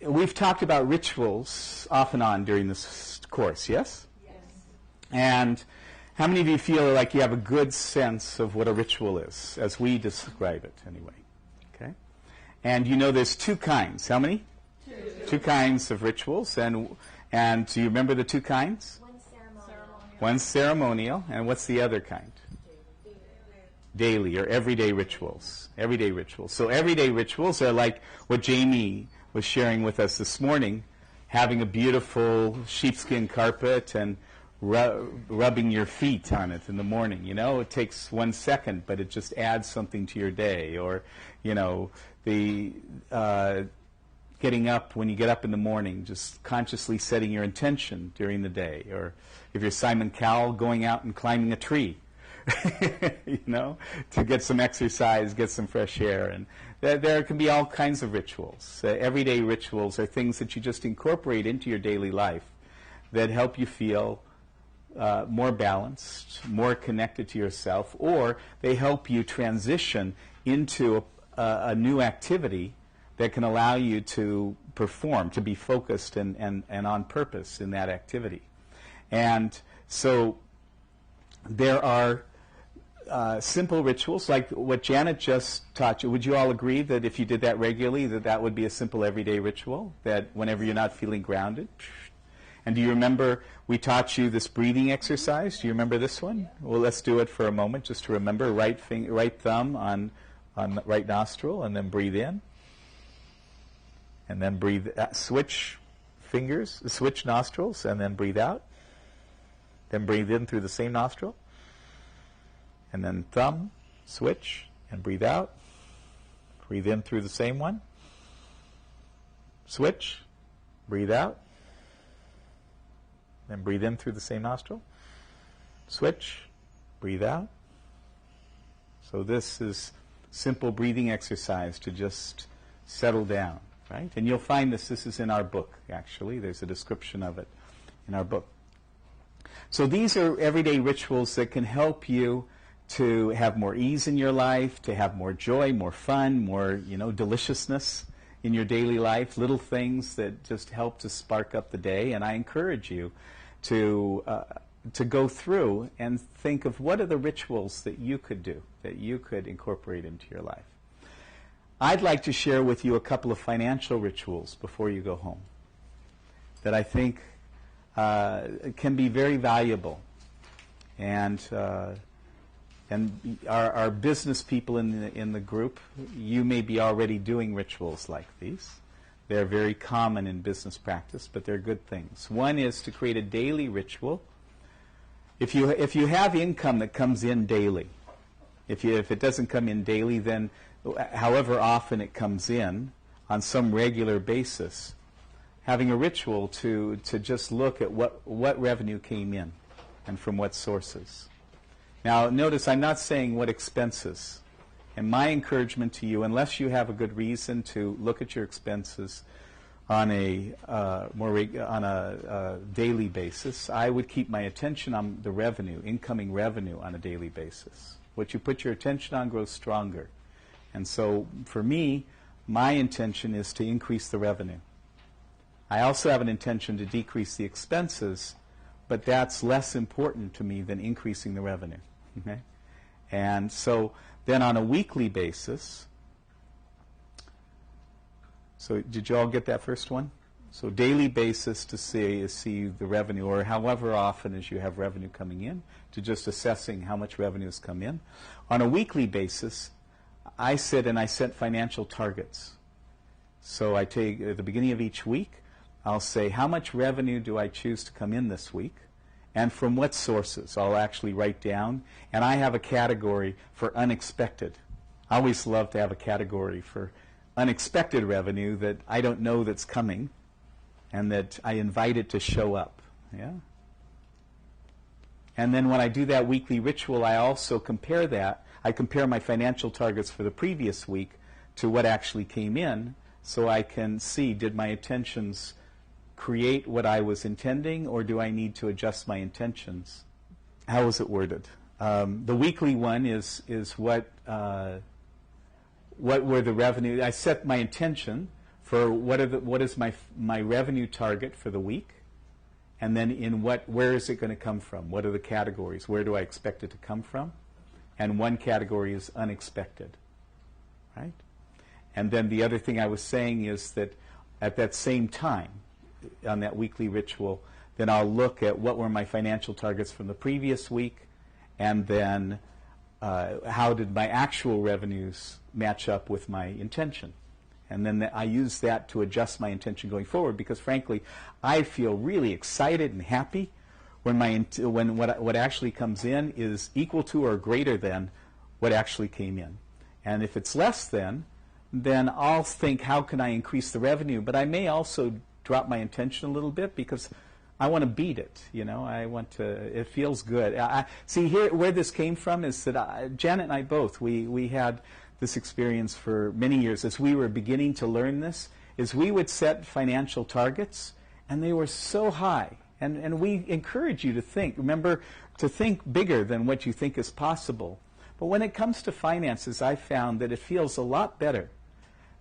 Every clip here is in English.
we've talked about rituals off and on during this course, yes? Yes. And how many of you feel like you have a good sense of what a ritual is, as we describe it anyway? Okay. And you know there's two kinds. How many? Two kinds of rituals. And do you remember the two kinds? One's ceremonial. And what's the other kind? Daily or everyday rituals. Everyday rituals. So everyday rituals are like what Jamie was sharing with us this morning, having a beautiful sheepskin carpet and rubbing your feet on it in the morning. You know, it takes 1 second, but it just adds something to your day. Or, you know, the getting up when you get up in the morning, just consciously setting your intention during the day. Or if you're Simon Cowell, going out and climbing a tree, you know, to get some exercise, get some fresh air. And there can be all kinds of rituals. Everyday rituals are things that you just incorporate into your daily life that help you feel more balanced, more connected to yourself, or they help you transition into a new activity that can allow you to perform, to be focused and on purpose in that activity. And so there are simple rituals like what Janet just taught you. Would you all agree that if you did that regularly, that would be a simple everyday ritual, that whenever you're not feeling grounded? And do you remember we taught you this breathing exercise? Do you remember this one? Well, let's do it for a moment just to remember. Right thumb on the right nostril, and then breathe in. And then breathe, switch fingers, switch nostrils, and then breathe out. Then breathe in through the same nostril. And then thumb, switch, and breathe out. Breathe in through the same one. Switch, breathe out. Then breathe in through the same nostril. Switch, breathe out. So this is simple breathing exercise to just settle down, right? And you'll find this is in our book, actually. There's a description of it in our book. So these are everyday rituals that can help you to have more ease in your life, to have more joy, more fun, more, deliciousness in your daily life, little things that just help to spark up the day. And I encourage you to go through and think of what are the rituals that you could do, that you could incorporate into your life. I'd like to share with you a couple of financial rituals before you go home that I think can be very valuable. And our business people in the group, you may be already doing rituals like these. They're very common in business practice, but they're good things. One is to create a daily ritual. If you have income that comes in daily, if it doesn't come in daily, then however often it comes in on some regular basis, having a ritual to just look at what revenue came in and from what sources. Now, notice I'm not saying what expenses. And my encouragement to you, unless you have a good reason to look at your expenses on a daily basis, I would keep my attention on the revenue, incoming revenue on a daily basis. What you put your attention on grows stronger. And so for me, my intention is to increase the revenue. I also have an intention to decrease the expenses, but that's less important to me than increasing the revenue. Okay? And so then on a weekly basis, so did you all get that first one? So daily basis to see the revenue, or however often as you have revenue coming in, to just assessing how much revenue has come in. On a weekly basis, I sit and I set financial targets. So I take, at the beginning of each week, I'll say, how much revenue do I choose to come in this week? And from what sources? I'll actually write down. And I have a category for unexpected. I always love to have a category for unexpected revenue that I don't know that's coming and that I invite it to show up. Yeah? And then when I do that weekly ritual, I also compare that. I compare my financial targets for the previous week to what actually came in, so I can see, did my intentions create what I was intending, or do I need to adjust my intentions? How is it worded? The weekly one is what were the revenue. I set my intention for what is my revenue target for the week, and then where is it going to come from? What are the categories? Where do I expect it to come from? And one category is unexpected, right? And then the other thing I was saying is that at that same time, on that weekly ritual, then I'll look at what were my financial targets from the previous week, and then how did my actual revenues match up with my intention. And then I use that to adjust my intention going forward, because frankly, I feel really excited and happy when what actually comes in is equal to or greater than what actually came in. And if it's less than, then I'll think, how can I increase the revenue? But I may also drop my intention a little bit, because I want to beat it. I want to. It feels good. See, here where this came from is that Janet and I both we had this experience for many years as we were beginning to learn this. Is we would set financial targets, and they were so high. And we encourage you to think. Remember, to think bigger than what you think is possible. But when it comes to finances, I found that it feels a lot better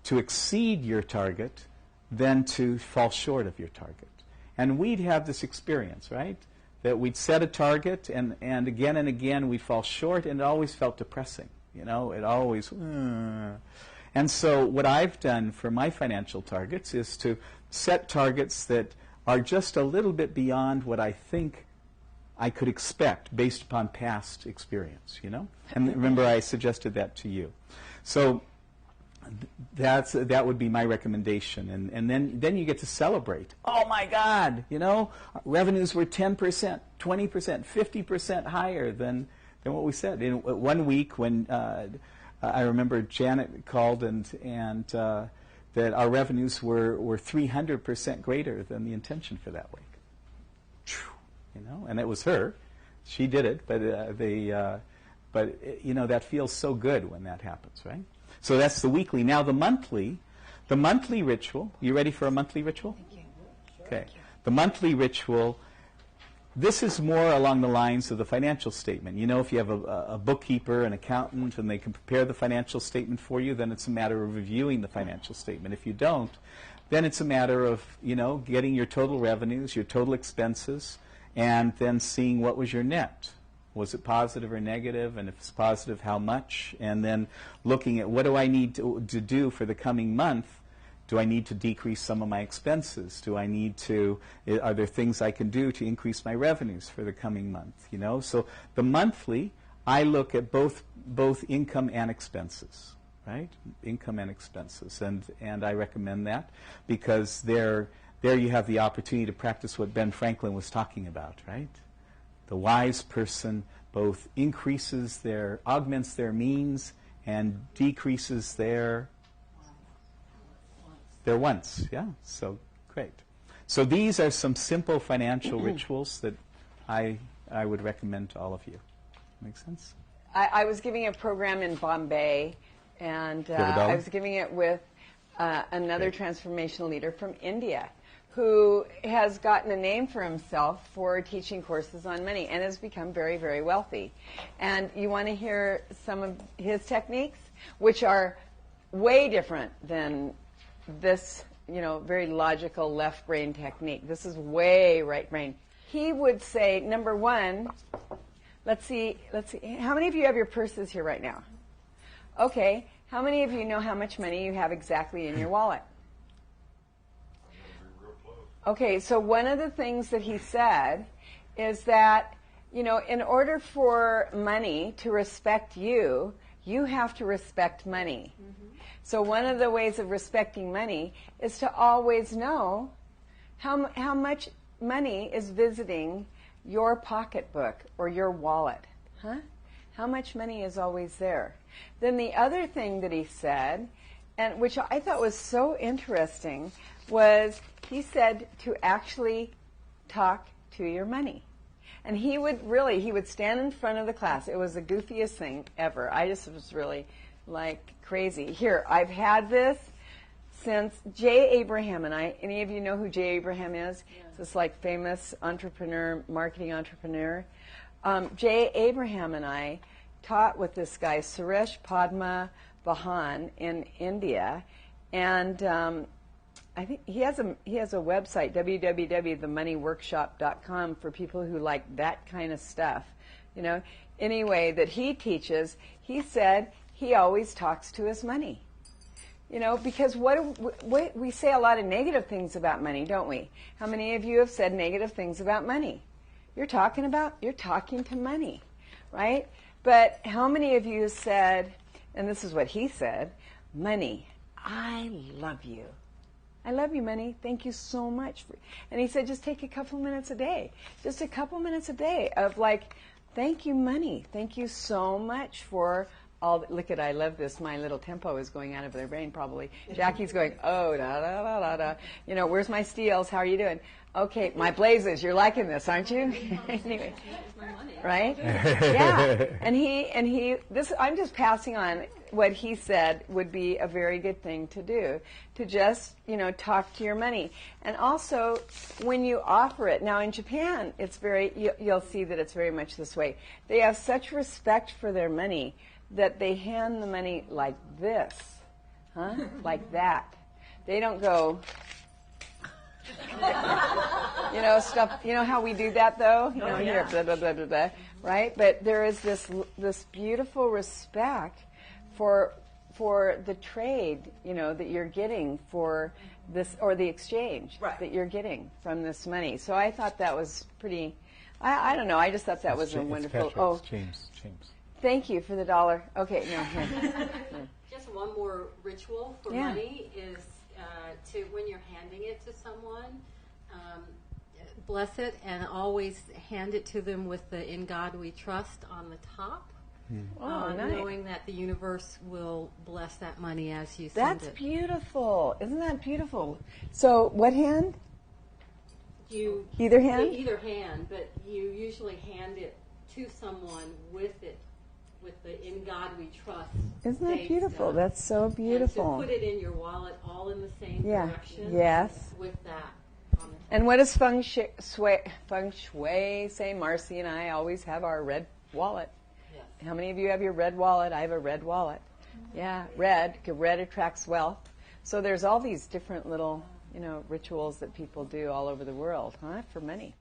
to exceed your target than to fall short of your target. And we'd have this experience, right? That we'd set a target, and again we'd fall short, and it always felt depressing. It always... And so what I've done for my financial targets is to set targets that are just a little bit beyond what I think I could expect based upon past experience, And remember, I suggested that to you. So that would be my recommendation. And then you get to celebrate. Oh, my God, revenues were 10%, 20%, 50% higher than what we said. In 1 week when I remember Janet called and that our revenues were 300% greater than the intention for that week. And it was her. She did it, but that feels so good when that happens, right? So that's the weekly. Now the monthly ritual. You ready for a monthly ritual? Thank you. Okay. The monthly ritual. This is more along the lines of the financial statement. If you have a bookkeeper, an accountant, and they can prepare the financial statement for you, then it's a matter of reviewing the financial statement. If you don't, then it's a matter of, getting your total revenues, your total expenses, and then seeing what was your net. Was it positive or negative? And if it's positive, how much? And then looking at what do I need to do for the coming month. Do I need to decrease some of my expenses? Are there things I can do to increase my revenues for the coming month? So the monthly, I look at both income and expenses, right? Income and expenses, and I recommend that because there you have the opportunity to practice what Ben Franklin was talking about, right? The wise person both augments their means and decreases their wants. Yeah, so great. So these are some simple financial rituals that I would recommend to all of you. Make sense? I was giving a program in Bombay, and I was giving it with another transformational leader from India who has gotten a name for himself for teaching courses on money and has become very, very wealthy. And you want to hear some of his techniques, which are way different than this, very logical left brain technique. This is way right brain. He would say, number one, let's see, how many of you have your purses here right now? Okay, how many of you know how much money you have exactly in your wallet? Okay, so one of the things that he said is that, in order for money to respect you, you have to respect money. Mm-hmm. So one of the ways of respecting money is to always know how much money is visiting your pocketbook or your wallet. How much money is always there? Then the other thing that he said, and which I thought was so interesting, was he said to actually talk to your money. And he would stand in front of the class. It was the goofiest thing ever. I just was really like crazy. Here, I've had this since Jay Abraham and I. Any of you know who Jay Abraham is? Yeah. This like famous entrepreneur, marketing entrepreneur. Jay Abraham and I taught with this guy, Suresh Padma Bahan, in India. And I think he has a website, www.themoneyworkshop.com, for people who like that kind of stuff. You know, anyway, that he teaches, he said he always talks to his money. You know, because we say a lot of negative things about money, don't we? How many of you have said negative things about money? You're talking to money, right? But how many of you said, and this is what he said, money, I love you. I love you, money. Thank you so much. And he said, just take a couple minutes a day. Just a couple minutes a day of like, thank you, money. Thank you so much for all. Look at, I love this. My little tempo is going out of their brain probably. Jackie's going, oh, da, da, da, da, da. You know, where's my steels? How are you doing? Okay, my blazes. You're liking this, aren't you? Anyway. Right? Yeah. And he, this, I'm just passing on what he said would be a very good thing to do, to just, you know, talk to your money. And also, when you offer it, now in Japan, it's very, you'll see that it's very much this way. They have such respect for their money that they hand the money like this, like that. They don't go, you know, stuff, you know how we do that though? You know, here, blah, blah, blah, blah, blah, right? But there is this beautiful respect for the trade, you know, that you're getting for this, or the exchange that you're getting from this money. So I thought that was pretty, I don't know, I just thought that was a wonderful, James. Thank you for the $1. Okay, no, here. Just one more ritual for money is to, when you're handing it to someone, bless it and always hand it to them with the "In God We Trust" on the top. Oh, nice. Knowing that the universe will bless that money as you send it. That's beautiful. Isn't that beautiful? So, what hand? Either hand? Either hand, but you usually hand it to someone with it, with the "In God We Trust." Isn't that beautiful? That's so beautiful. And to put it in your wallet, all in the same direction. Yes. With that. And what does feng shui say? Marcy and I always have our red wallet. Yes. How many of you have your red wallet? I have a red wallet. Yeah, red, because red attracts wealth. So there's all these different little, you know, rituals that people do all over the world, for money.